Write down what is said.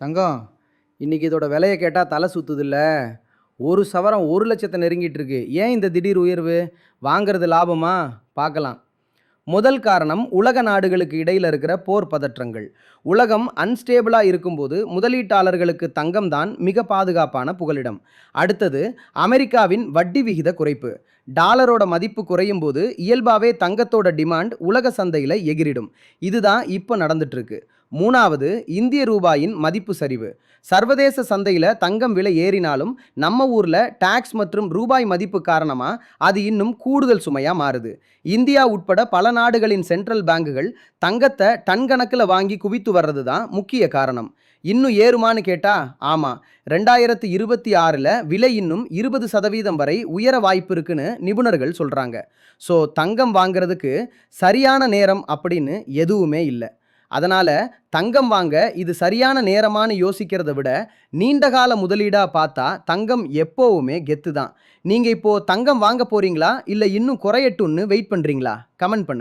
தங்கம், இன்னைக்கு இதோட விலைய கேட்டா தல சுத்துதுல்ல. ஒரு சவரன் 1,00,000 நெருங்கிட்டு இருக்கு. ஏன் இந்த திடீர் உயர்வு? வாங்குறது லாபமா? பார்க்கலாம். முதல் காரணம் உலக நாடுகளுக்கு இடையில இருக்கிற போர் பதற்றங்கள். உலகம் அன்ஸ்டேபிளா இருக்கும்போது முதலீட்டாளர்களுக்கு தங்கம் தான் மிக பாதுகாப்பான புகலிடம். அடுத்தது அமெரிக்காவின் வட்டி விகித குறைப்பு. டாலரோட மதிப்பு குறையும் போது இயல்பாவே தங்கத்தோட டிமாண்ட் உலக சந்தையில எகிரிடும். இதுதான் இப்போ நடந்துட்டு இருக்கு. மூணாவது இந்திய ரூபாயின் மதிப்பு சரிவு. சர்வதேச சந்தையில தங்கம் விலை ஏறினாலும் நம்ம ஊர்ல டாக்ஸ் மற்றும் ரூபாய் மதிப்பு காரணமா அது இன்னும் கூடுதல் சுமையா மாறுது. இந்தியா உட்பட பல நாடுகளின் சென்ட்ரல் பேங்குகள் தங்கத்தை டன் கணக்கில் வாங்கி குவித்து வர்றது தான் முக்கிய காரணம். இன்னும் ஏறுமான்னு கேட்டா ஆமா, 2026ல் விலை இன்னும் 20% வரை உயர வாய்ப்பு இருக்குன்னு நிபுணர்கள் சொல்றாங்க. ஸோ தங்கம் வாங்குறதுக்கு சரியான நேரம் அப்படின்னு எதுவுமே இல்லை. அதனால தங்கம் வாங்க இது சரியான நேரமான்னு யோசிக்கிறத விட நீண்டகால முதலீடா பார்த்தா தங்கம் எப்போவுமே கெத்து தான். நீங்க இப்போ தங்கம் வாங்க போறீங்களா இல்ல இன்னும் குறையட்டும்னு வெயிட் பண்றீங்களா? கமெண்ட் பண்ணுங்க.